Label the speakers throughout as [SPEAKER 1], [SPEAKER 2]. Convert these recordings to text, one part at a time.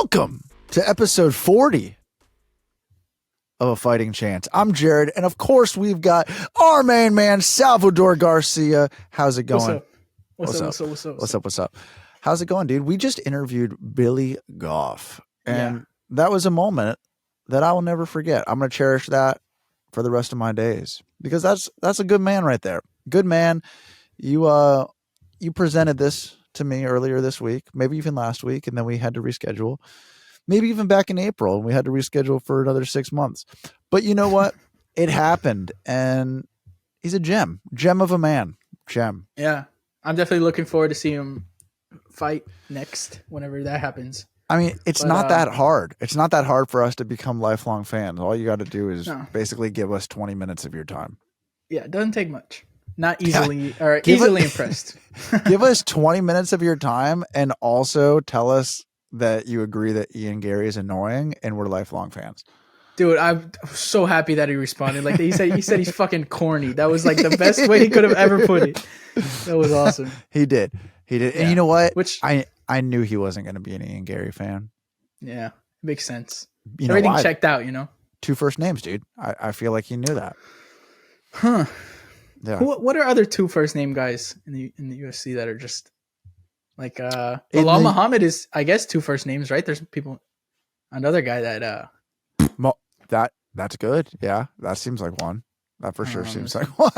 [SPEAKER 1] Welcome to episode 40 of A Fighting Chance. I'm Jared, and of course we've got our main man, Salvador Garcia. How's it going?
[SPEAKER 2] What's up?
[SPEAKER 1] How's it going, dude? We just interviewed Billy Goff, and that was a moment that I will never forget. I'm going to cherish that for the rest of my days because that's a good man right there. Good man. You presented this to me earlier this week, maybe even last week, and then we had to reschedule. Maybe even back in April, and we had to reschedule for another 6 months. But you know what? It happened, and he's a gem of a man. Gem.
[SPEAKER 2] Yeah, I'm definitely looking forward to see him fight next whenever that happens.
[SPEAKER 1] I mean, it's not that hard. It's not that hard for us to become lifelong fans. All you got to do is basically give us 20 minutes of your time.
[SPEAKER 2] Yeah, it doesn't take much. Not easily or easily impressed.
[SPEAKER 1] Give us 20 minutes of your time and also tell us that you agree that Ian Gary is annoying and we're lifelong fans.
[SPEAKER 2] Dude, I'm so happy that he responded. Like he said he's fucking corny. That was like the best way he could have ever put it. That was awesome.
[SPEAKER 1] He did.
[SPEAKER 2] Yeah.
[SPEAKER 1] And you know what?
[SPEAKER 2] Which
[SPEAKER 1] I knew he wasn't going to be an Ian Gary fan.
[SPEAKER 2] Yeah, makes sense.
[SPEAKER 1] You know
[SPEAKER 2] Everything
[SPEAKER 1] why?
[SPEAKER 2] checked out, you know?
[SPEAKER 1] 2 first names, dude. I feel like he knew that.
[SPEAKER 2] Huh.
[SPEAKER 1] Yeah.
[SPEAKER 2] What are other 2 first name guys in the UFC that are just like Bilal Muhammad is, I guess, 2 first names, right? There's another guy that
[SPEAKER 1] that's good. Yeah, that seems like one. That for sure seems like one.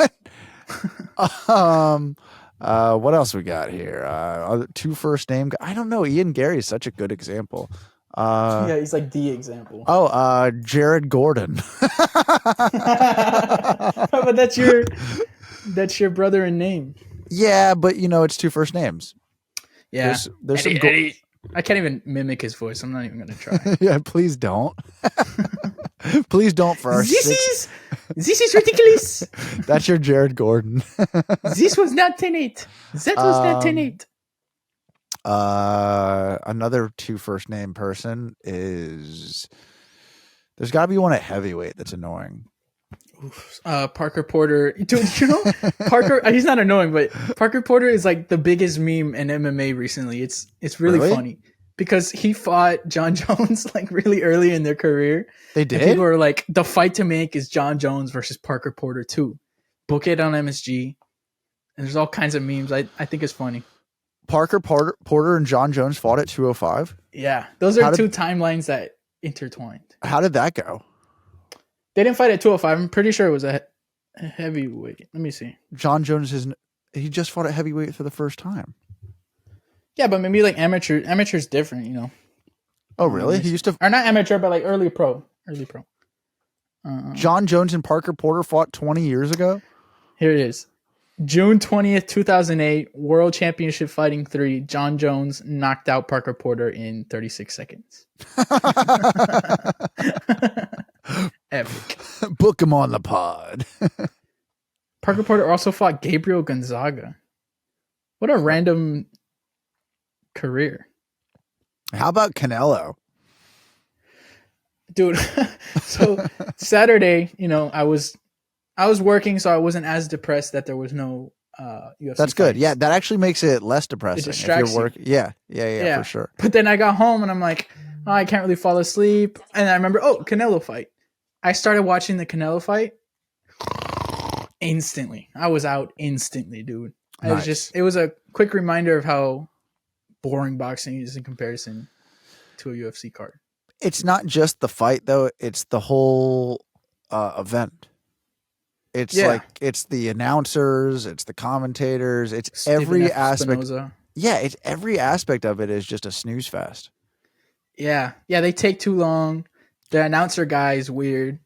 [SPEAKER 1] What else we got here? Other 2 first name. I don't know. Ian Gary is such a good example.
[SPEAKER 2] Yeah, he's like the example.
[SPEAKER 1] Jared Gordon.
[SPEAKER 2] But that's your brother in name.
[SPEAKER 1] Yeah, but it's 2 first names.
[SPEAKER 2] Yeah,
[SPEAKER 1] there's some.
[SPEAKER 2] I can't even mimic his voice. I'm not even gonna try.
[SPEAKER 1] Yeah, please don't. Please don't for our
[SPEAKER 2] This is ridiculous.
[SPEAKER 1] That's your Jared Gordon.
[SPEAKER 2] This was not 10-8. That was not 10-8.
[SPEAKER 1] Another 2 first name person is. There's got to be one at heavyweight that's annoying.
[SPEAKER 2] Parker Porter, dude. You know, Parker. He's not annoying, but Parker Porter is like the biggest meme in MMA recently. It's really funny because he fought John Jones like really early in their career.
[SPEAKER 1] They did.
[SPEAKER 2] And people are like, the fight to make is John Jones versus Parker Porter 2. Book it on MSG. And there's all kinds of memes. I think it's funny.
[SPEAKER 1] Parker Porter and John Jones fought at 205.
[SPEAKER 2] Yeah, those are 2 timelines that intertwined.
[SPEAKER 1] How did that go?
[SPEAKER 2] They didn't fight at 205. I'm pretty sure it was a heavyweight. Let me see.
[SPEAKER 1] John Jones he just fought at heavyweight for the first time.
[SPEAKER 2] Yeah, but maybe like amateur's different, you know.
[SPEAKER 1] Oh, really? He used to,
[SPEAKER 2] or not amateur, but like early pro.
[SPEAKER 1] John Jones and Parker Porter fought 20 years ago.
[SPEAKER 2] Here it is. June 20th, 2008, World Championship Fighting 3. John Jones knocked out Parker Porter in 36 seconds. Epic.
[SPEAKER 1] Book him on the pod.
[SPEAKER 2] Parker Porter also fought Gabriel Gonzaga. What a random career.
[SPEAKER 1] How about Canelo?
[SPEAKER 2] Dude, so Saturday, I was working, so I wasn't as depressed that there was no UFC.
[SPEAKER 1] That's good.
[SPEAKER 2] fights.
[SPEAKER 1] Yeah, that actually makes it less depressing.
[SPEAKER 2] It distracts you.
[SPEAKER 1] Yeah, for sure.
[SPEAKER 2] But then I got home and I'm like, I can't really fall asleep. And I remember, Canelo fight. I started watching the Canelo fight instantly. I was out instantly, dude.
[SPEAKER 1] Nice.
[SPEAKER 2] It was a quick reminder of how boring boxing is in comparison to a UFC card.
[SPEAKER 1] It's not just the fight, though. It's the whole event. It's it's the announcers, it's the commentators, it's
[SPEAKER 2] Stephen
[SPEAKER 1] every
[SPEAKER 2] F.
[SPEAKER 1] aspect.
[SPEAKER 2] Spinoza.
[SPEAKER 1] Yeah, it's every aspect of it is just a snooze fest.
[SPEAKER 2] Yeah, they take too long. The announcer guy is weird.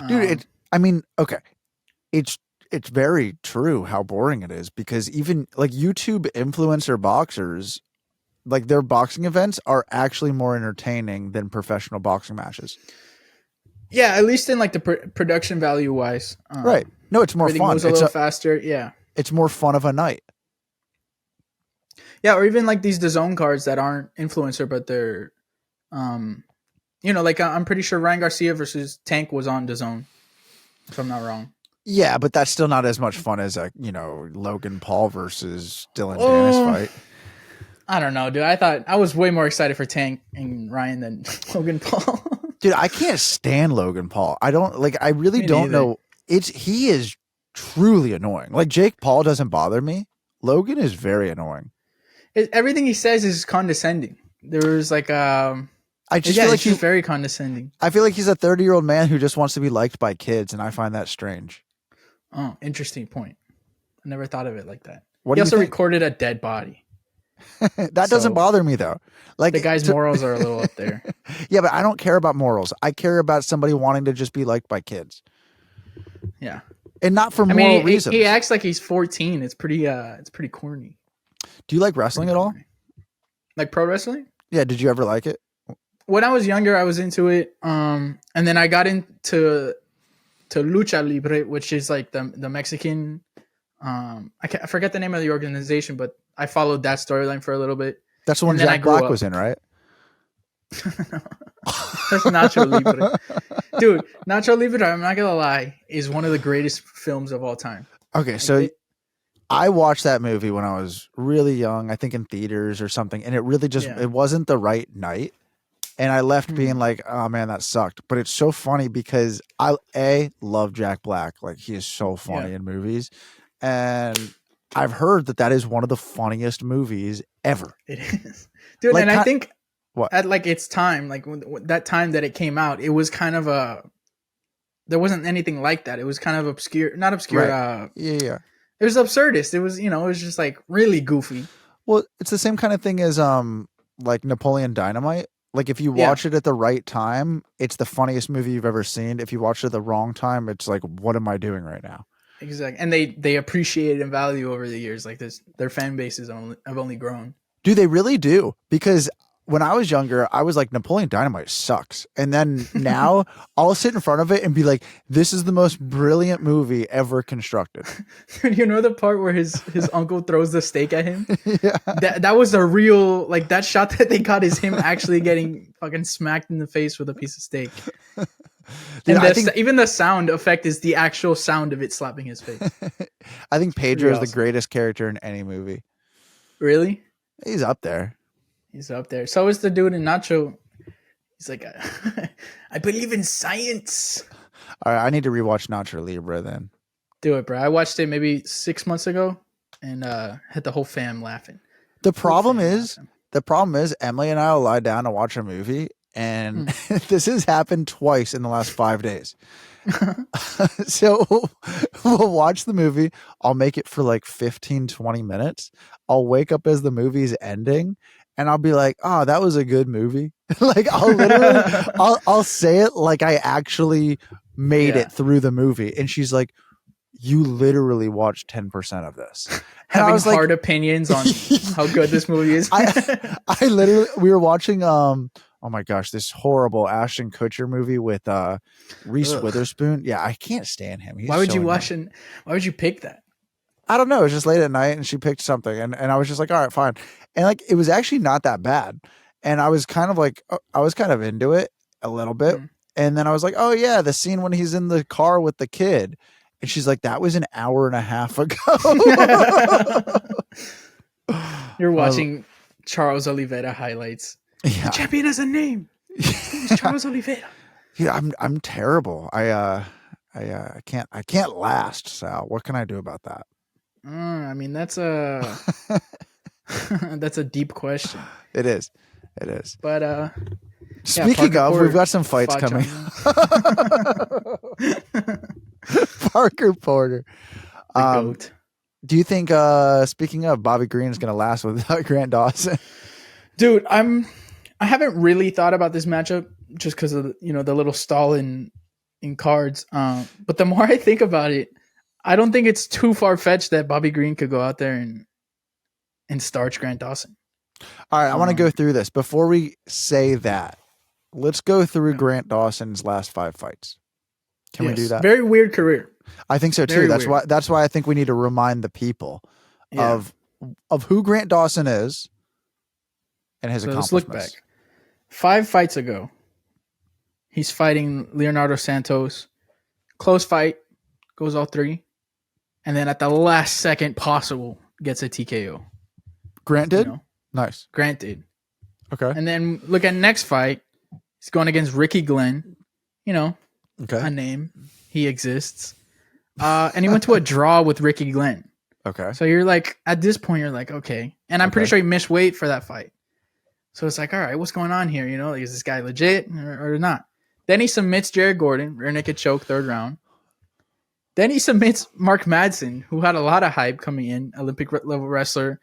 [SPEAKER 1] Dude, it's very true how boring it is because even like YouTube influencer boxers, like their boxing events are actually more entertaining than professional boxing matches.
[SPEAKER 2] Yeah, at least in like the production value wise.
[SPEAKER 1] Right. No, it's more fun.
[SPEAKER 2] Moves a little faster. Yeah.
[SPEAKER 1] It's more fun of a night.
[SPEAKER 2] Yeah, or even like these DAZN cards that aren't influencer, but they're, like I'm pretty sure Ryan Garcia versus Tank was on DAZN, if I'm not wrong.
[SPEAKER 1] Yeah, but that's still not as much fun as Logan Paul versus Dylan Dennis fight.
[SPEAKER 2] I don't know, dude. I thought I was way more excited for Tank and Ryan than Logan Paul.
[SPEAKER 1] Dude, I can't stand Logan Paul. I don't like. I really
[SPEAKER 2] Me
[SPEAKER 1] don't
[SPEAKER 2] neither.
[SPEAKER 1] know. He is truly annoying. Like Jake Paul doesn't bother me. Logan is very annoying.
[SPEAKER 2] Everything he says is condescending. There's like
[SPEAKER 1] I just feel like
[SPEAKER 2] he's very condescending.
[SPEAKER 1] I feel like he's a 30-year-old man who just wants to be liked by kids, and I find that strange.
[SPEAKER 2] Oh, interesting point. I never thought of it like that.
[SPEAKER 1] What
[SPEAKER 2] He
[SPEAKER 1] do you
[SPEAKER 2] also
[SPEAKER 1] think?
[SPEAKER 2] recorded a dead body.
[SPEAKER 1] That doesn't bother me though. Like
[SPEAKER 2] The guy's morals are a little up there.
[SPEAKER 1] Yeah, but I don't care about morals. I care about somebody wanting to just be liked by kids,
[SPEAKER 2] Yeah.
[SPEAKER 1] and not for
[SPEAKER 2] I
[SPEAKER 1] moral
[SPEAKER 2] mean,
[SPEAKER 1] reasons.
[SPEAKER 2] he acts like he's 14. It's pretty corny.
[SPEAKER 1] Do you like wrestling at all?
[SPEAKER 2] Like pro wrestling?
[SPEAKER 1] Yeah. Did you ever like it?
[SPEAKER 2] When I was younger, I was into it. And then I got into Lucha Libre, which is like the Mexican. I forget the name of the organization, but I followed that storyline for a little bit.
[SPEAKER 1] That's the one
[SPEAKER 2] And then I
[SPEAKER 1] Jack
[SPEAKER 2] grew
[SPEAKER 1] Black
[SPEAKER 2] up.
[SPEAKER 1] was in, right?
[SPEAKER 2] That's Nacho Libre. Dude, Nacho Libre, I'm not gonna lie, is one of the greatest films of all time.
[SPEAKER 1] Okay, so I watched that movie when I was really young, I think in theaters or something, and it really just it wasn't the right night. And I left being like, oh man, that sucked. But it's so funny because I love Jack Black. Like he is so funny in movies. And I've heard that is one of the funniest movies ever.
[SPEAKER 2] It is. Dude,
[SPEAKER 1] like,
[SPEAKER 2] and I think
[SPEAKER 1] what?
[SPEAKER 2] At like its time, like that time that it came out, it was kind of there wasn't anything like that. It was kind of obscure, not obscure.
[SPEAKER 1] Right. Yeah.
[SPEAKER 2] It was absurdist. It was, it was just like really goofy.
[SPEAKER 1] Well, it's the same kind of thing as like Napoleon Dynamite. Like if you watch it at the right time, it's the funniest movie you've ever seen. If you watch it at the wrong time, it's like, what am I doing right now?
[SPEAKER 2] Exactly. And they appreciate it in value over the years. Like their fan bases have only grown.
[SPEAKER 1] Do they really do? Because when I was younger, I was like, Napoleon Dynamite sucks. And then now I'll sit in front of it and be like, this is the most brilliant movie ever constructed.
[SPEAKER 2] You know the part where his uncle throws the steak at him?
[SPEAKER 1] Yeah.
[SPEAKER 2] That was a real, like that shot that they got is him actually getting fucking smacked in the face with a piece of steak.
[SPEAKER 1] Dude,
[SPEAKER 2] And even the sound effect is the actual sound of it slapping his face.
[SPEAKER 1] I think Pedro is the greatest character in any movie.
[SPEAKER 2] Really?
[SPEAKER 1] He's up there.
[SPEAKER 2] He's up there. So is the dude in Nacho. He's like, I believe in science.
[SPEAKER 1] All right, I need to rewatch Nacho Libre then.
[SPEAKER 2] Do it, bro. I watched it maybe 6 months ago and had the whole fam laughing.
[SPEAKER 1] The problem is Emily and I will lie down to watch a movie, and this has happened twice in the last 5 days. So we'll watch the movie. I'll make it for like 15, 20 minutes. I'll wake up as the movie's ending, and I'll be like, oh, that was a good movie. Like I'll literally, I'll say it like I actually made it through the movie. And she's like, you literally watched 10% of this. And
[SPEAKER 2] having
[SPEAKER 1] was
[SPEAKER 2] hard
[SPEAKER 1] like,
[SPEAKER 2] opinions on how good this movie is.
[SPEAKER 1] I literally, we were watching, oh my gosh, this horrible Ashton Kutcher movie with Reese Witherspoon. Yeah, I can't stand him.
[SPEAKER 2] Why would you watch it? Why would you pick that?
[SPEAKER 1] I don't know. It was just late at night and she picked something and I was just like, all right, fine. And like, it was actually not that bad. And I was kind of like, I was kind of into it a little bit. And then I was like, oh yeah, the scene when he's in the car with the kid. And she's like, that was an hour and a half ago.
[SPEAKER 2] You're watching Charles Oliveira highlights.
[SPEAKER 1] Yeah.
[SPEAKER 2] The champion has a name. It's Charles Oliveira.
[SPEAKER 1] Yeah, I'm terrible. I can't last, Sal. What can I do about that?
[SPEAKER 2] I mean, that's a that's a deep question.
[SPEAKER 1] It is.
[SPEAKER 2] But
[SPEAKER 1] speaking of, we've got some fights coming. Parker Porter.
[SPEAKER 2] Goat.
[SPEAKER 1] Do you think speaking of, Bobby Green is going to last without Grant Dawson?
[SPEAKER 2] Dude, I haven't really thought about this matchup just because of the little stall in cards. But the more I think about it, I don't think it's too far fetched that Bobby Green could go out there and starch Grant Dawson.
[SPEAKER 1] All right, I want to go through this before we say that. Let's go through Grant Dawson's last 5 fights. Can we do that?
[SPEAKER 2] Very weird career.
[SPEAKER 1] I think so too.
[SPEAKER 2] Very
[SPEAKER 1] That's
[SPEAKER 2] weird.
[SPEAKER 1] why I think we need to remind the people of who Grant Dawson is and his accomplishments.
[SPEAKER 2] Let's look back. 5 fights ago, he's fighting Leonardo Santos. Close fight, goes all 3. And then at the last second possible, gets a TKO.
[SPEAKER 1] Grant did? Nice.
[SPEAKER 2] Grant did.
[SPEAKER 1] Okay.
[SPEAKER 2] And then look at next fight. He's going against Ricky Glenn. You know,
[SPEAKER 1] Okay.
[SPEAKER 2] a name. He exists. And he went to a draw with Ricky Glenn.
[SPEAKER 1] Okay.
[SPEAKER 2] So you're like, at this point, you're like, okay. And I'm pretty sure he missed weight for that fight. So it's like, all right, what's going on here? You know, like, is this guy legit or not? Then he submits Jared Gordon, rear naked choke, 3rd round. Then he submits Mark Madsen, who had a lot of hype coming in, Olympic level wrestler,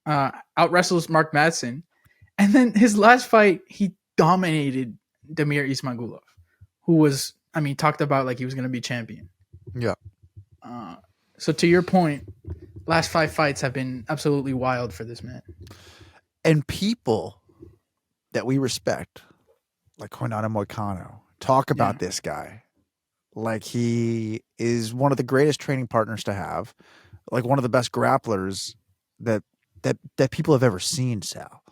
[SPEAKER 2] out wrestles Mark Madsen. And then his last fight, he dominated Damir Ismagulov, who was, I mean, talked about like he was going to be champion.
[SPEAKER 1] Yeah.
[SPEAKER 2] So to your point, last 5 fights have been absolutely wild for this man.
[SPEAKER 1] And people that we respect, like Koinana Moicano, talk about this guy like he is one of the greatest training partners to have, like one of the best grapplers that people have ever seen, Sal.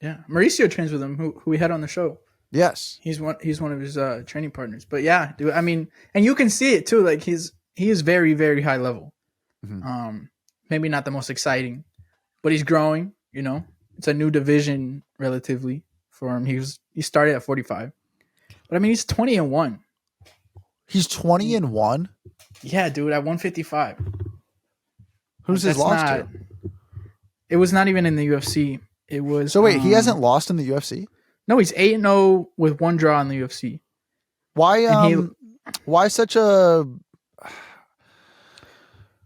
[SPEAKER 2] Yeah, Mauricio trains with him, who we had on the show.
[SPEAKER 1] Yes,
[SPEAKER 2] he's one of his training partners. But yeah, dude, I mean, and you can see it too. Like he is very, very high level. Mm-hmm. Maybe not the most exciting, but he's growing. You know, it's a new division relatively for him. He started at 45, but I mean, he's 20-1.
[SPEAKER 1] He's 20-1.
[SPEAKER 2] Yeah, dude, at 155.
[SPEAKER 1] Who's his loss to?
[SPEAKER 2] It was not even in the UFC. It was.
[SPEAKER 1] So wait, he hasn't lost in the UFC?
[SPEAKER 2] No, he's 8-0 with 1 draw in the UFC.
[SPEAKER 1] Why? Why such a?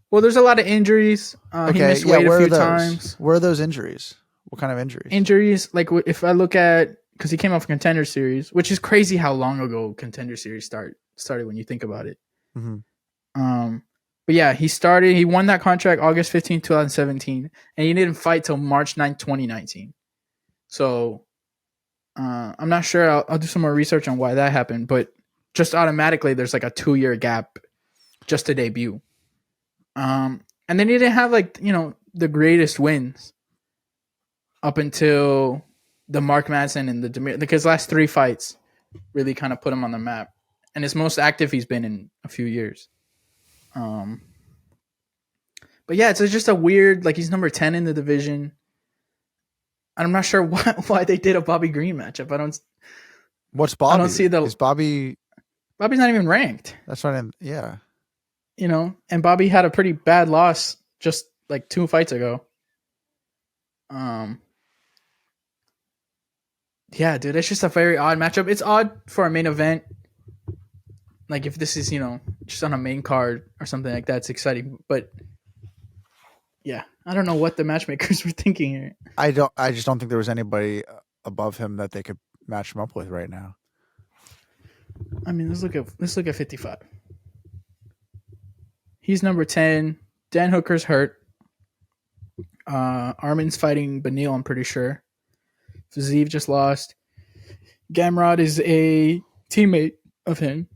[SPEAKER 2] Well, there's a lot of injuries. He missed weight a few times.
[SPEAKER 1] Where are those injuries? What kind of injuries?
[SPEAKER 2] Injuries, like if I look at, because he came off Contender Series, which is crazy how long ago Contender Series started when you think about it. Mm-hmm. But yeah, he won that contract August 15, 2017, and he didn't fight till March 9, 2019. So I'm not sure. I'll do some more research on why that happened, but just automatically there's like a 2-year gap just to debut. And then he didn't have like, you know, the greatest wins up until the Mark Madsen and the Damir, because last 3 fights really kind of put him on the map, and it's most active he's been in a few years. But yeah, it's just a weird, like he's number 10 in the division. I'm not sure why they did a Bobby Green matchup.
[SPEAKER 1] What's Bobby?
[SPEAKER 2] I don't see
[SPEAKER 1] Is Bobby's
[SPEAKER 2] not even ranked.
[SPEAKER 1] That's right. Yeah.
[SPEAKER 2] You know, and Bobby had a pretty bad loss just like 2 fights ago. Yeah, dude, it's just a very odd matchup. It's odd for a main event. Like if this is, you know, just on a main card or something like that, it's exciting. But yeah, I don't know what the matchmakers were thinking here. I
[SPEAKER 1] just don't think there was anybody above him that they could match him up with right now.
[SPEAKER 2] I mean, let's look at 55. He's number 10. Dan Hooker's hurt. Armin's fighting Benil, I'm pretty sure. Fazeev just lost. Gamrod is a teammate of him.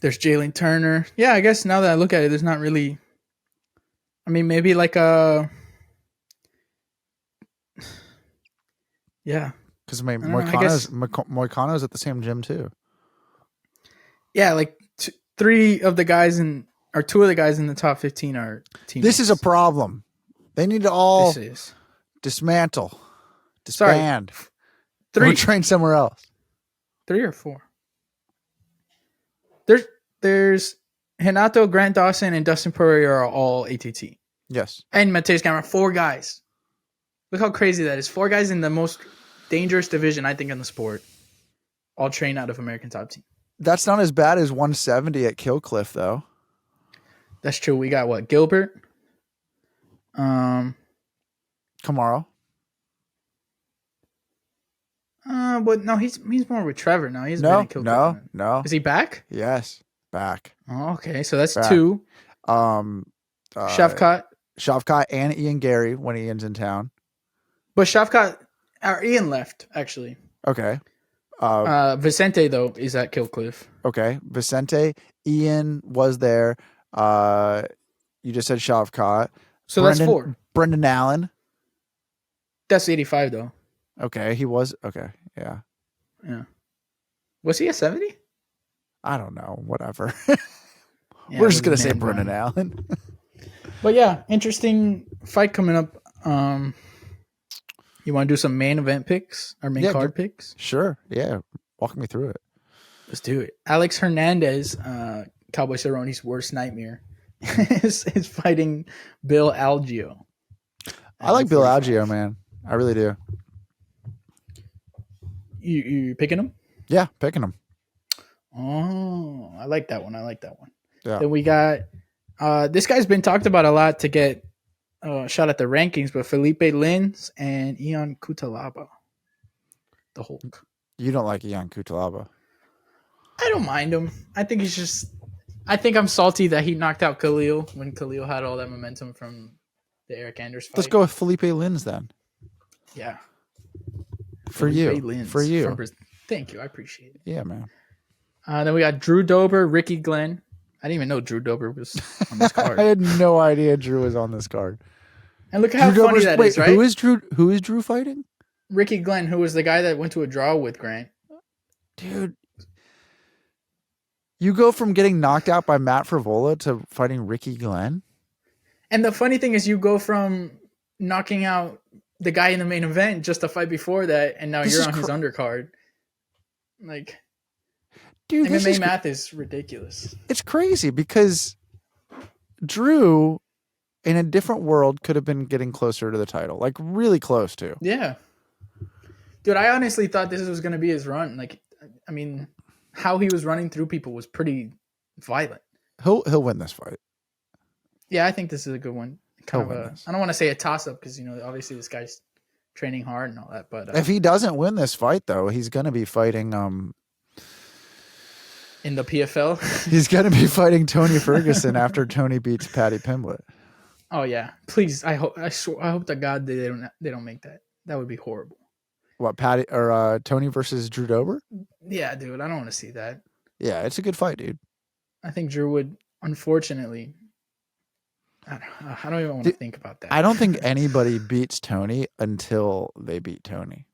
[SPEAKER 2] There's Jalen Turner. Yeah, I guess now that I look at it, there's not really. I mean, maybe like a. Yeah.
[SPEAKER 1] Because Moicano's at the same gym too.
[SPEAKER 2] Yeah, like 2 of the guys in the top 15 are teammates.
[SPEAKER 1] This is a problem. They need to all dismantle, disband,
[SPEAKER 2] 3.
[SPEAKER 1] or train somewhere else.
[SPEAKER 2] 3 or 4. There's Renato, Grant Dawson, and Dustin Poirier are all ATT.
[SPEAKER 1] Yes.
[SPEAKER 2] And Mateus Gamrot, 4 guys. Look how crazy that is. 4 guys in the most dangerous division, I think, in the sport. All train out of American Top Team.
[SPEAKER 1] That's not as bad as 170 at Killcliff, though.
[SPEAKER 2] That's true. We got what? Gilbert?
[SPEAKER 1] Kamaru?
[SPEAKER 2] But no, he's more with Trevor now. He's
[SPEAKER 1] no.
[SPEAKER 2] Is he back?
[SPEAKER 1] Yes, back.
[SPEAKER 2] Oh, okay, so that's
[SPEAKER 1] back.
[SPEAKER 2] 2.
[SPEAKER 1] Shavkat and Ian Gary when Ian's in town.
[SPEAKER 2] But Ian left actually.
[SPEAKER 1] Okay.
[SPEAKER 2] Vicente though is at Killcliff.
[SPEAKER 1] Okay, Vicente. Ian was there. You just said Shavkat.
[SPEAKER 2] So that's 4.
[SPEAKER 1] Brendan Allen.
[SPEAKER 2] That's 85 though.
[SPEAKER 1] Okay, he was. Okay, yeah.
[SPEAKER 2] Yeah. Was he a 70?
[SPEAKER 1] I don't know. Whatever.
[SPEAKER 2] Yeah,
[SPEAKER 1] We're just going to say Brendan Allen.
[SPEAKER 2] But yeah, interesting fight coming up. You want to do some main event picks or main card picks?
[SPEAKER 1] Sure. Yeah. Walk me through it.
[SPEAKER 2] Let's do it. Alex Hernandez, Cowboy Cerrone's worst nightmare, is fighting Bill Algeo.
[SPEAKER 1] I like Bill Algeo, man. I really do.
[SPEAKER 2] You picking him?
[SPEAKER 1] Yeah, picking him.
[SPEAKER 2] Oh, I like that one.
[SPEAKER 1] Yeah.
[SPEAKER 2] Then we got this guy's been talked about a lot to get shot at the rankings, but Felipe Lins and Ian Cutelaba, the Hulk.
[SPEAKER 1] You don't like Ian Cutelaba?
[SPEAKER 2] I don't mind him. I think he's just. I think I'm salty that he knocked out Khalil when Khalil had all that momentum from the Eric Anders fight.
[SPEAKER 1] Let's go with Felipe Lins then.
[SPEAKER 2] Yeah.
[SPEAKER 1] For you.
[SPEAKER 2] Thank you. I appreciate it.
[SPEAKER 1] Yeah, man.
[SPEAKER 2] Then we got Drew Dober, Ricky Glenn. I didn't even know Drew Dober was on this card.
[SPEAKER 1] I had no idea Drew was on this card.
[SPEAKER 2] And look how funny that is, right?
[SPEAKER 1] Who is Drew fighting?
[SPEAKER 2] Ricky Glenn, who was the guy that went to a draw with Grant.
[SPEAKER 1] Dude. You go from getting knocked out by Matt Frivola to fighting Ricky Glenn?
[SPEAKER 2] And the funny thing is you go from knocking out the guy in the main event just a fight before that, and now you're on his undercard. Like, dude, MMA math is ridiculous.
[SPEAKER 1] It's crazy because Drew, in a different world, could have been getting closer to the title. Like, really close to.
[SPEAKER 2] Yeah. Dude, I honestly thought this was going to be his run. Like, I mean, how he was running through people was pretty violent.
[SPEAKER 1] He'll win this fight.
[SPEAKER 2] Yeah, I think this is a good one. I don't want to say a toss-up because, obviously this guy's training hard and all that. But
[SPEAKER 1] if he doesn't win this fight, though, he's going to be fighting...
[SPEAKER 2] in the PFL?
[SPEAKER 1] He's going to be fighting Tony Ferguson after Tony beats Paddy Pimblett.
[SPEAKER 2] Oh, yeah. Please, I hope to God they don't make that. That would be horrible.
[SPEAKER 1] What, Paddy or Tony versus Drew Dober?
[SPEAKER 2] Yeah, dude, I don't want to see that.
[SPEAKER 1] Yeah, it's a good fight, dude.
[SPEAKER 2] I think Drew would, unfortunately... I don't even want to think about that.
[SPEAKER 1] I don't think anybody beats Tony until they beat Tony.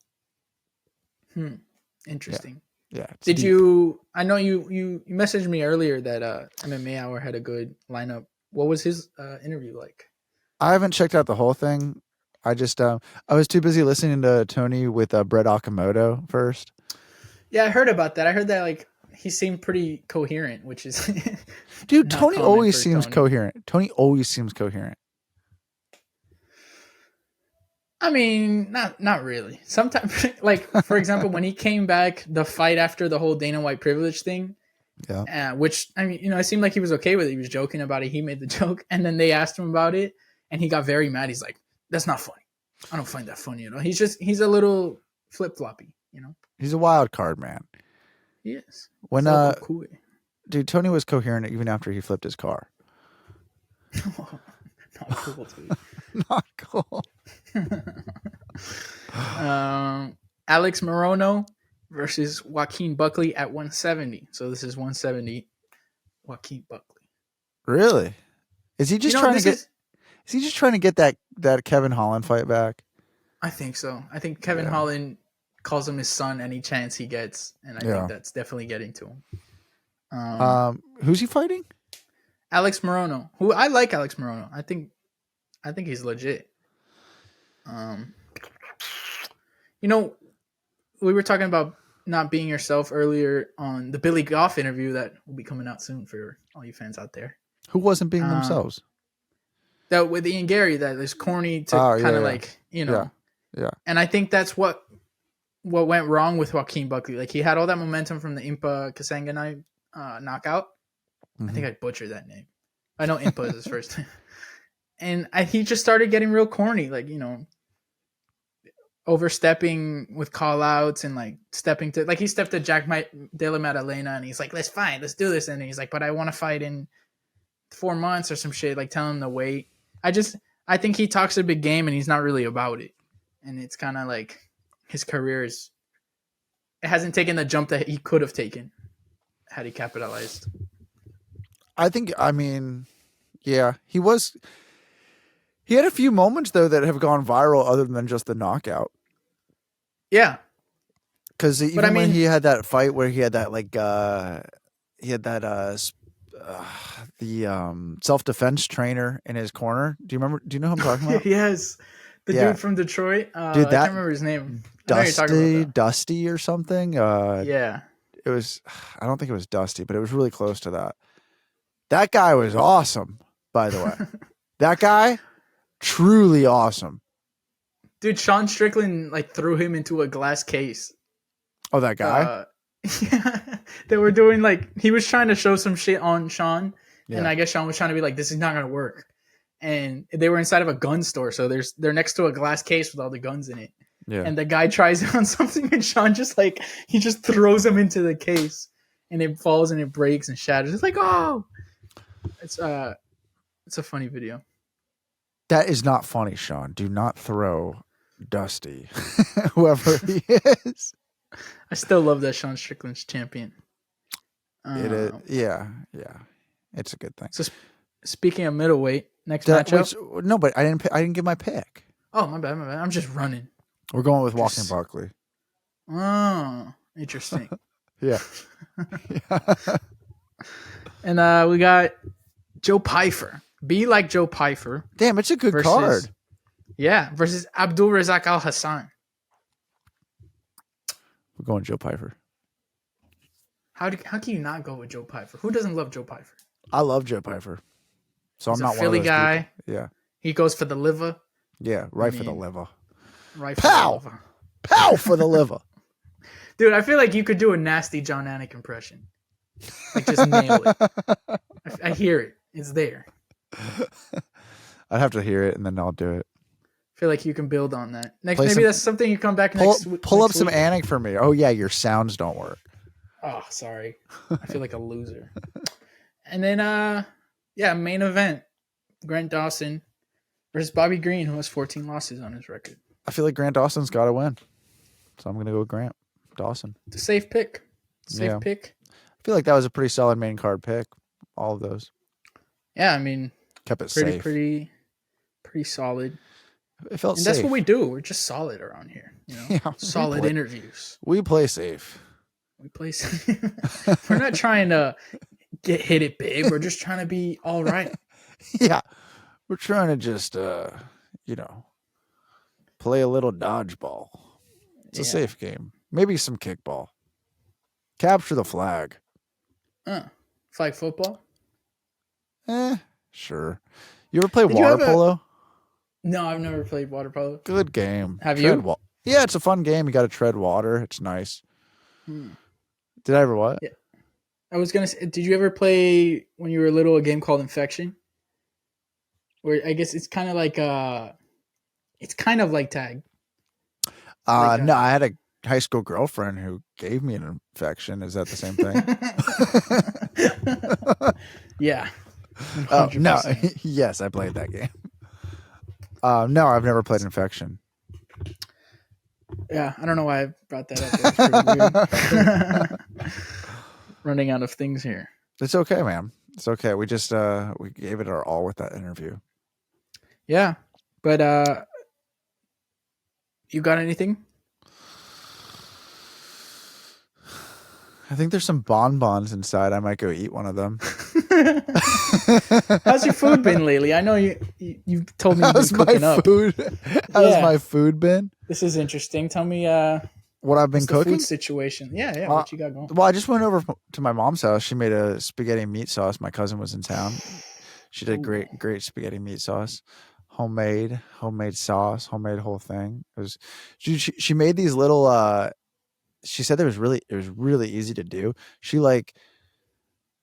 [SPEAKER 2] Interesting.
[SPEAKER 1] Yeah.
[SPEAKER 2] Did you? I know you messaged me earlier that MMA Hour had a good lineup. What was his interview like?
[SPEAKER 1] I haven't checked out the whole thing. I just I was too busy listening to Tony with Brett Okamoto first.
[SPEAKER 2] Yeah, I heard about that. I heard that like he seemed pretty coherent, which is
[SPEAKER 1] dude. Tony always seems coherent. Tony always seems coherent.
[SPEAKER 2] I mean, not really. Sometimes, like for example, when he came back, the fight after the whole Dana White privilege thing, which I mean, it seemed like he was okay with it. He was joking about it. He made the joke, and then they asked him about it, and he got very mad. He's like, "That's not funny. I don't find that funny at all." He's a little flip floppy,
[SPEAKER 1] He's a wild card, man.
[SPEAKER 2] He is.
[SPEAKER 1] When dude, Tony was coherent even after he flipped his car.
[SPEAKER 2] Not cool, dude.
[SPEAKER 1] Not cool.
[SPEAKER 2] Alex Morono versus Joaquin Buckley at 170. So this is 170. Joaquin Buckley.
[SPEAKER 1] Really? Is he just trying to get? Is he just trying to get that Kevin Holland fight back?
[SPEAKER 2] I think so. I think Kevin Holland calls him his son any chance he gets, and I think that's definitely getting to him.
[SPEAKER 1] Who's he fighting?
[SPEAKER 2] Alex Morono. Who I like Alex Morono. I think he's legit. We were talking about not being yourself earlier on the Billy Goff interview that will be coming out soon for all you fans out there.
[SPEAKER 1] Who wasn't being themselves?
[SPEAKER 2] That with Ian Gary, that is corny to kind of like,
[SPEAKER 1] Yeah.
[SPEAKER 2] And I think that's what went wrong with Joaquin Buckley. Like he had all that momentum from the Impa Kasanganai knockout. Mm-hmm. I think I butchered that name. I know Impa is his first name. And he just started getting real corny, like, overstepping with call outs and like stepping to, like he stepped to Jack Della Maddalena and he's like, let's fight, let's do this. And he's like, but I want to fight in 4 months or some shit, like tell him to wait. I think he talks a big game and he's not really about it. And it's kind of like his career it hasn't taken the jump that he could have taken had he capitalized.
[SPEAKER 1] He had a few moments though that have gone viral other than just the knockout.
[SPEAKER 2] Yeah.
[SPEAKER 1] Because when he had that fight where he had that the self-defense trainer in his corner. Do you remember? Do you know who I'm talking about?
[SPEAKER 2] Yes, the
[SPEAKER 1] Yeah.
[SPEAKER 2] dude from Detroit.
[SPEAKER 1] Dude,
[SPEAKER 2] I
[SPEAKER 1] that
[SPEAKER 2] can't remember his name. I know you're talking about that.
[SPEAKER 1] Dusty or something.
[SPEAKER 2] Yeah.
[SPEAKER 1] It was. I don't think it was Dusty, but it was really close to that. That guy was awesome. By the way, that guy, truly awesome.
[SPEAKER 2] Dude, Sean Strickland like threw him into a glass case.
[SPEAKER 1] Oh, that guy.
[SPEAKER 2] Yeah, they were doing like he was trying to show some shit on Sean, and
[SPEAKER 1] Yeah.
[SPEAKER 2] I guess Sean was trying to be like, "This is not gonna work." And they were inside of a gun store, so they're next to a glass case with all the guns in it.
[SPEAKER 1] Yeah.
[SPEAKER 2] And the guy tries it on something, and Sean just like he just throws him into the case, and it falls and it breaks and shatters. It's like, oh, it's a funny video.
[SPEAKER 1] That is not funny, Sean. Do not throw Dusty, whoever he is.
[SPEAKER 2] I still love that Sean Strickland's champion.
[SPEAKER 1] It is, yeah. It's a good thing.
[SPEAKER 2] So speaking of middleweight, next matchup.
[SPEAKER 1] No, but I didn't give my pick.
[SPEAKER 2] Oh, my bad. I'm just running.
[SPEAKER 1] We're going with Walking Buckley.
[SPEAKER 2] Oh, interesting.
[SPEAKER 1] Yeah.
[SPEAKER 2] And we got Joe Pyfer. Be like Joe Pyfer.
[SPEAKER 1] Damn, it's a good card.
[SPEAKER 2] Yeah, versus Abdul Razak Al Hassan.
[SPEAKER 1] We're going Joe Pyfer.
[SPEAKER 2] How can you not go with Joe Pyfer? Who doesn't love Joe Pyfer?
[SPEAKER 1] I love Joe Pyfer. So
[SPEAKER 2] He's
[SPEAKER 1] I'm not
[SPEAKER 2] a Philly
[SPEAKER 1] one of those
[SPEAKER 2] guy.
[SPEAKER 1] people. Yeah.
[SPEAKER 2] He goes for the liver.
[SPEAKER 1] Yeah, right for the liver.
[SPEAKER 2] Right for
[SPEAKER 1] Pow!
[SPEAKER 2] the liver.
[SPEAKER 1] Pow for the liver.
[SPEAKER 2] Dude, I feel like you could do a nasty John Anik impression. Like just nail it. I hear it. It's there.
[SPEAKER 1] I'd have to hear it and then I'll do it.
[SPEAKER 2] I feel like you can build on that.
[SPEAKER 1] Play
[SPEAKER 2] Maybe that's something you come back next week.
[SPEAKER 1] Pull up some Anik for me. Oh yeah, your sounds don't work.
[SPEAKER 2] Oh, sorry. I feel like a loser. And then main event. Grant Dawson versus Bobby Green, who has 14 losses on his record.
[SPEAKER 1] I feel like Grant Dawson's got to win. So I'm going to go with Grant Dawson.
[SPEAKER 2] It's a safe pick. Pick.
[SPEAKER 1] I feel like that was a pretty solid main card pick. All of those.
[SPEAKER 2] Yeah, I mean,
[SPEAKER 1] kept it safe.
[SPEAKER 2] Pretty solid.
[SPEAKER 1] It felt safe.
[SPEAKER 2] That's what we do. We're just solid around here. You know, yeah, solid interviews.
[SPEAKER 1] We play safe.
[SPEAKER 2] We play safe. We're not trying to hit it big. We're just trying to be all right.
[SPEAKER 1] Yeah. We're trying to just, play a little dodgeball. It's a safe game. Maybe some kickball. Capture the flag.
[SPEAKER 2] Flag football?
[SPEAKER 1] Sure. You ever play water polo?
[SPEAKER 2] No, I've never played water polo.
[SPEAKER 1] Good game.
[SPEAKER 2] Have you?
[SPEAKER 1] Yeah, it's a fun game. You got to tread water. It's nice. Did I ever what?
[SPEAKER 2] Yeah. I was going to say, did you ever play, when you were little, a game called Infection? Where I guess it's kind of like tag.
[SPEAKER 1] No, I had a high school girlfriend who gave me an infection. Is that the same thing?
[SPEAKER 2] Yeah.
[SPEAKER 1] Oh, no. Yes, I played that game. No, I've never played Infection.
[SPEAKER 2] Yeah, I don't know why I brought that up. It's pretty weird. Running out of things here.
[SPEAKER 1] It's okay, man. It's okay. We just we gave it our all with that interview.
[SPEAKER 2] Yeah, but you got anything?
[SPEAKER 1] I think there's some bonbons inside. I might go eat one of them.
[SPEAKER 2] How's your food been lately? I know you told me you've been cooking up.
[SPEAKER 1] How's my food been?
[SPEAKER 2] This is interesting. Tell me
[SPEAKER 1] what I've been cooking.
[SPEAKER 2] The food situation. Yeah. What you got going?
[SPEAKER 1] Well, I just went over to my mom's house. She made a spaghetti meat sauce. My cousin was in town. She did great spaghetti meat sauce. Homemade sauce, homemade whole thing. It was she made these little she said it was really easy to do. She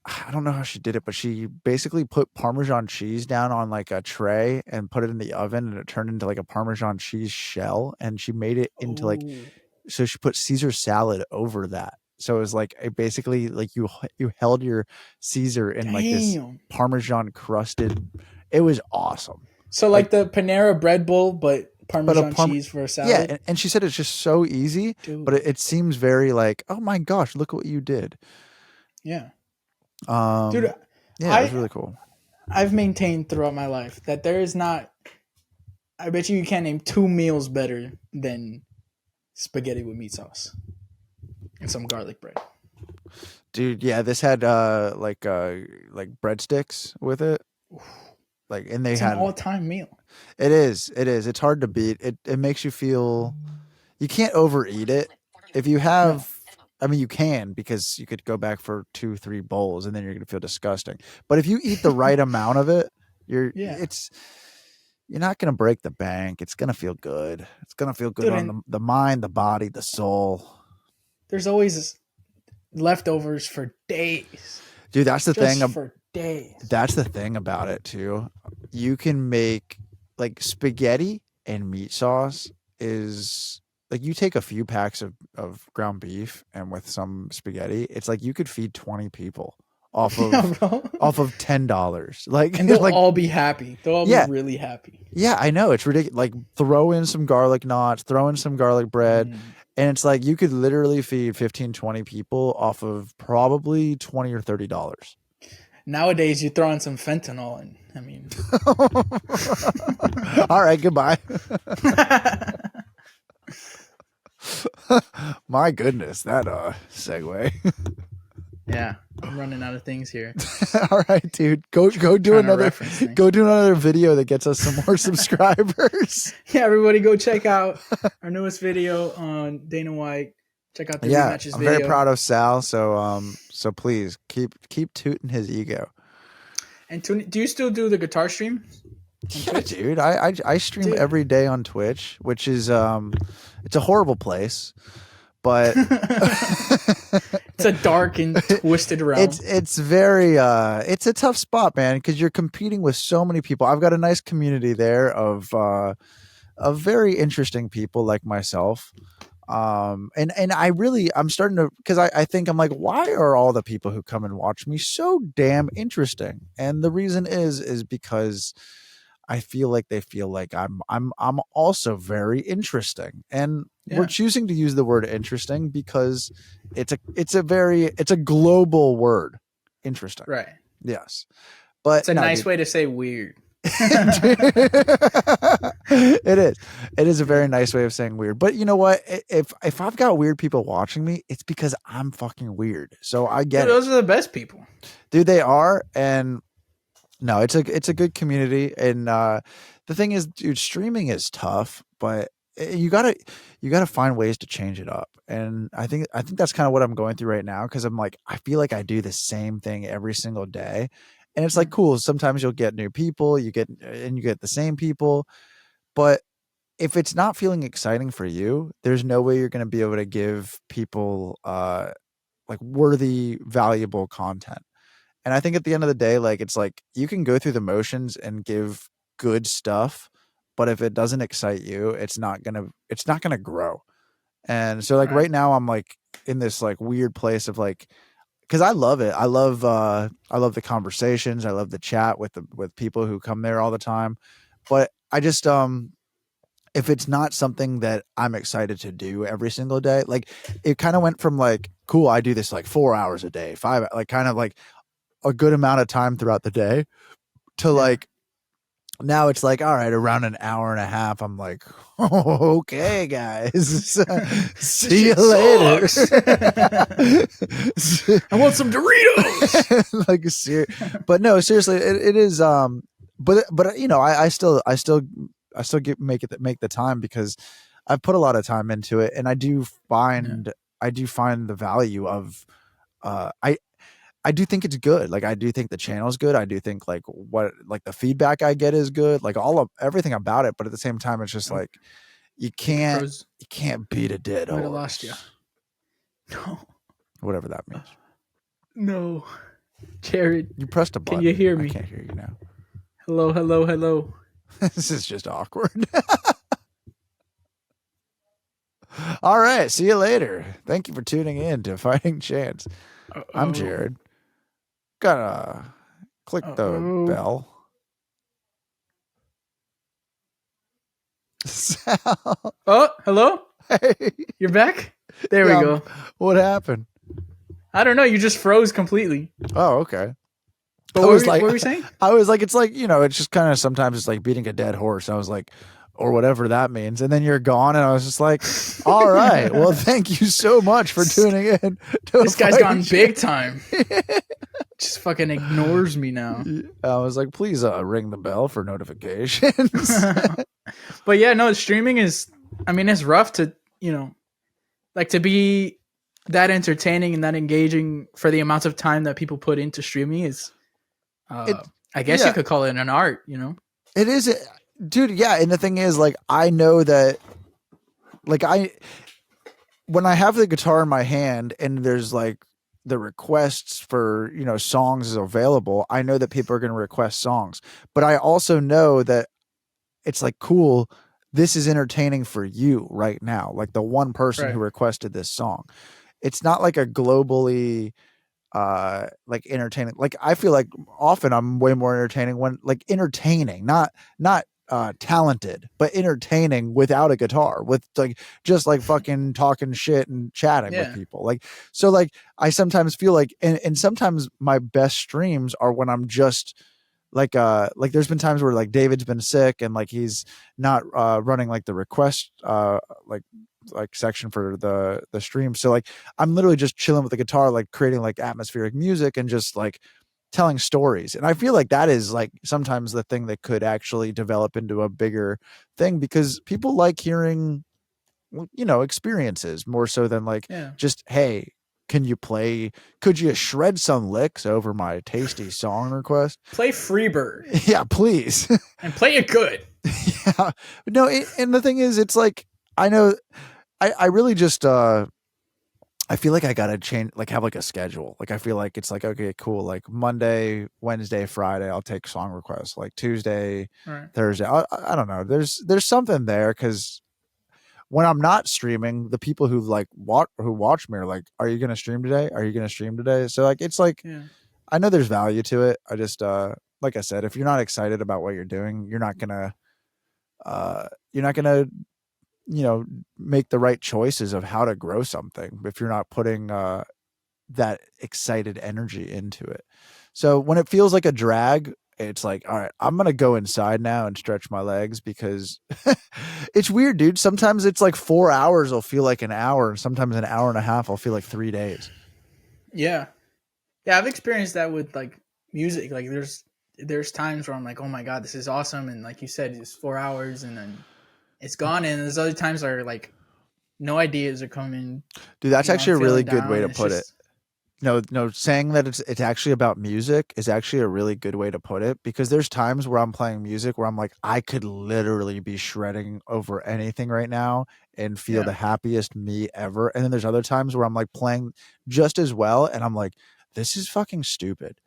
[SPEAKER 1] I don't know how she did it, but she basically put Parmesan cheese down on like a tray and put it in the oven, and it turned into like a Parmesan cheese shell, and she made it into so she put Caesar salad over that. So it was like basically like you held your Caesar in like this Parmesan crusted. It was awesome.
[SPEAKER 2] So like the Panera bread bowl, but Parmesan cheese for a salad.
[SPEAKER 1] Yeah, and she said it's just so easy, but it seems very like, oh my gosh, look what you did.
[SPEAKER 2] Yeah.
[SPEAKER 1] Dude, yeah, it was really cool.
[SPEAKER 2] I've maintained throughout my life that there is not. I bet you can't name 2 meals better than spaghetti with meat sauce and some garlic bread.
[SPEAKER 1] Dude, yeah, this had like breadsticks with it. Like, and they
[SPEAKER 2] It's an
[SPEAKER 1] had
[SPEAKER 2] all-time meal.
[SPEAKER 1] it is. It is. It's hard to beat. It makes you feel you can't overeat it. If you
[SPEAKER 2] No.
[SPEAKER 1] have I mean you can because you could go back for 2-3 bowls and then you're gonna feel disgusting. But if you eat the right amount of it,
[SPEAKER 2] Yeah.
[SPEAKER 1] you're not gonna break the bank. It's gonna feel good. It's gonna feel good
[SPEAKER 2] Dude,
[SPEAKER 1] on
[SPEAKER 2] and
[SPEAKER 1] the mind, the body, the soul.
[SPEAKER 2] there's always leftovers for days.
[SPEAKER 1] Dude, that's the
[SPEAKER 2] Just
[SPEAKER 1] thing.
[SPEAKER 2] for days.
[SPEAKER 1] That's the thing about it too. You can make like spaghetti and meat sauce is like you take a few packs of ground beef and with some spaghetti, it's like you could feed 20 people off
[SPEAKER 2] Yeah,
[SPEAKER 1] of
[SPEAKER 2] bro.
[SPEAKER 1] $10. Like
[SPEAKER 2] And they'll
[SPEAKER 1] like
[SPEAKER 2] all be happy. They'll all
[SPEAKER 1] yeah,
[SPEAKER 2] be really happy.
[SPEAKER 1] yeah, I know it's ridiculous. Like throw in some garlic knots, throw in some garlic bread,
[SPEAKER 2] Mm.
[SPEAKER 1] and it's like you could literally feed 15, 20 people off of probably $20 or $30.
[SPEAKER 2] Nowadays, you throw in some fentanyl, and I mean,
[SPEAKER 1] All right, goodbye. My goodness, that segue.
[SPEAKER 2] yeah, I'm running out of things here.
[SPEAKER 1] All right, dude. Go do
[SPEAKER 2] Trying to
[SPEAKER 1] another
[SPEAKER 2] reference things.
[SPEAKER 1] go do another video that gets us some more subscribers.
[SPEAKER 2] Yeah, everybody go check out our newest video on Dana White. Check out the
[SPEAKER 1] Yeah,
[SPEAKER 2] rematches
[SPEAKER 1] I'm
[SPEAKER 2] video.
[SPEAKER 1] very proud of Sal, so please keep tooting his ego.
[SPEAKER 2] And do you still do the guitar stream?
[SPEAKER 1] Yeah, dude. I stream
[SPEAKER 2] Dude.
[SPEAKER 1] every day on Twitch, which is it's a horrible place, but
[SPEAKER 2] It's a dark and twisted realm.
[SPEAKER 1] it's very it's a tough spot, man, because you're competing with so many people. I've got a nice community there of very interesting people like myself. And I'm starting to, because I think I'm like, why are all the people who come and watch me so damn interesting? And the reason is because I feel like they feel like I'm also very interesting. And we're choosing to use the word interesting because it's a global word. Interesting.
[SPEAKER 2] Right.
[SPEAKER 1] Yes. But
[SPEAKER 2] it's a nice way to say weird.
[SPEAKER 1] It is a very nice way of saying weird. But you know what? If I've got weird people watching me, it's because I'm fucking weird. So I get
[SPEAKER 2] Dude, those are the best people.
[SPEAKER 1] Dude, they are. And no, it's a good community. And the thing is, dude, streaming is tough, but you gotta find ways to change it up. And I think that's kind of what I'm going through right now, because I'm like, I feel like I do the same thing every single day. And it's like, cool. Sometimes you'll get new people, you get the same people. But if it's not feeling exciting for you, there's no way you're going to be able to give people like worthy, valuable content. And I think at the end of the day, like, it's like you can go through the motions and give good stuff, but if it doesn't excite you, it's not going to grow. And so like right now I'm like in this like weird place of like, because I love it. I love the conversations. I love the chat with people who come there all the time. But I just if it's not something that I'm excited to do every single day, like it kind of went from like, cool, I do this like 4 hours a day, 5, like kind of like a good amount of time throughout the day, to like now it's like, all right, around an hour and a half. I'm like, oh, okay, guys, see you later.
[SPEAKER 2] I want some Doritos.
[SPEAKER 1] Like, but no, seriously, it is. But you know, I still make the time, because I've put a lot of time into it, and I do find the value of. I do think it's good. Like, I do think the channel is good. I do think like the feedback I get is good. Like everything about it. But at the same time, it's just like you can't beat a dead horse.
[SPEAKER 2] I lost you. No.
[SPEAKER 1] Whatever that means.
[SPEAKER 2] No, Jared.
[SPEAKER 1] You pressed a button.
[SPEAKER 2] Can you hear me?
[SPEAKER 1] I can't hear you now.
[SPEAKER 2] Hello, hello, hello.
[SPEAKER 1] This is just awkward. All right. See you later. Thank you for tuning in to Fighting Chance. I'm Jared. Gotta click the bell. Sal.
[SPEAKER 2] Oh, hello?
[SPEAKER 1] Hey.
[SPEAKER 2] You're back? There we go.
[SPEAKER 1] What happened?
[SPEAKER 2] I don't know. You just froze completely.
[SPEAKER 1] Oh, okay.
[SPEAKER 2] But what were you saying?
[SPEAKER 1] I was like, it's like, you know, it's just kind of sometimes it's like beating a dead horse. I was like, or whatever that means. And then you're gone. And I was just like, all right, well, thank you so much for tuning in.
[SPEAKER 2] This guy's gone big time. Just fucking ignores me now.
[SPEAKER 1] I was like, please ring the bell for notifications.
[SPEAKER 2] But yeah, no, streaming is, I mean, it's rough to, like to be that entertaining and that engaging for the amount of time that people put into streaming is, I guess you could call it an art,
[SPEAKER 1] It is, dude. Yeah. And the thing is, like, I know that, like, when I have the guitar in my hand and there's like the requests for, songs is available, I know that people are going to request songs, but I also know that it's like, cool, this is entertaining for you right now. Like the one person who requested this song, it's not like a globally, like entertaining. Like I feel like often I'm way more entertaining when like entertaining, not talented, but entertaining without a guitar, with like just like fucking talking shit and chatting with people. Like, so like I sometimes feel like, and sometimes my best streams are when I'm just like there's been times where like David's been sick and like he's not running like the request like section for the stream. So like I'm literally just chilling with the guitar, like creating like atmospheric music and just like telling stories. And I feel like that is like sometimes the thing that could actually develop into a bigger thing, because people like hearing, experiences more so than like just, hey, could you shred some licks over my tasty song request?
[SPEAKER 2] Play Freebird.
[SPEAKER 1] Yeah, please.
[SPEAKER 2] And play it good.
[SPEAKER 1] Yeah. No, and the thing is, it's like, I know I really just, I feel like I got to change, like have like a schedule. Like, I feel like it's like, okay, cool. Like Monday, Wednesday, Friday, I'll take song requests. Like Tuesday, Thursday. I don't know. There's something there. 'Cause when I'm not streaming, the people who like watch me are like, are you going to stream today? Are you going to stream today? So like, it's like, I know there's value to it. I just, like I said, if you're not excited about what you're doing, you're not going to, make the right choices of how to grow something if you're not putting that excited energy into it. So when it feels like a drag, it's like, all right, I'm going to go inside now and stretch my legs, because it's weird, dude. Sometimes it's like 4 hours will feel like an hour, and sometimes an hour and a half will feel like 3 days. Yeah.
[SPEAKER 2] Yeah, I've experienced that with like music. Like there's times where I'm like, oh my God, this is awesome. And like you said, it's 4 hours and then it's gone. And there's other times where like no ideas are coming.
[SPEAKER 1] Dude, that's actually a really good way to put it. No, saying that it's actually about music is actually a really good way to put it, because there's times where I'm playing music where I'm like, I could literally be shredding over anything right now and feel the happiest me ever. And then there's other times where I'm like playing just as well and I'm like, this is fucking stupid.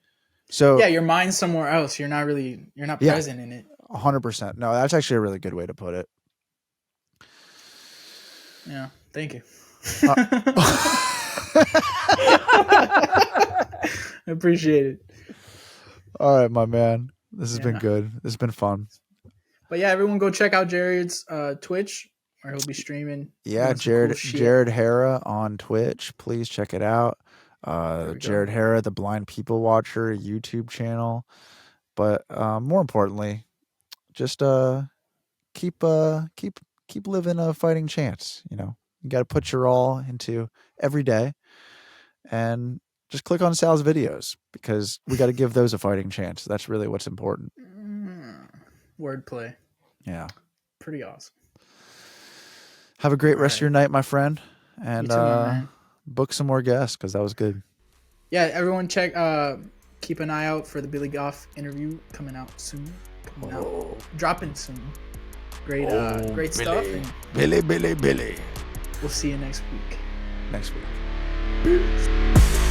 [SPEAKER 1] So
[SPEAKER 2] yeah, your mind's somewhere else. You're not present in it.
[SPEAKER 1] 100%. No, that's actually a really good way to put it.
[SPEAKER 2] Yeah, thank you. I appreciate it.
[SPEAKER 1] All right, my man. This has been good. This has been fun.
[SPEAKER 2] But yeah, everyone go check out Jared's Twitch, where he'll be streaming.
[SPEAKER 1] Yeah, Jared Hara on Twitch. Please check it out. Jared Hara, the Blind People Watcher YouTube channel. But more importantly, just keep living a fighting chance. You got to put your all into every day, and just click on Sal's videos, because we got to give those a fighting chance. That's really what's important.
[SPEAKER 2] Wordplay.
[SPEAKER 1] Yeah.
[SPEAKER 2] Pretty awesome.
[SPEAKER 1] Have a great rest of your night, my friend. And
[SPEAKER 2] you too, my man.
[SPEAKER 1] Book some more guests, because that was good.
[SPEAKER 2] Yeah, everyone keep an eye out for the Billy Goff interview coming out soon. Dropping soon. Great stuff. And
[SPEAKER 1] Billy.
[SPEAKER 2] we'll see you next week.
[SPEAKER 1] Peace.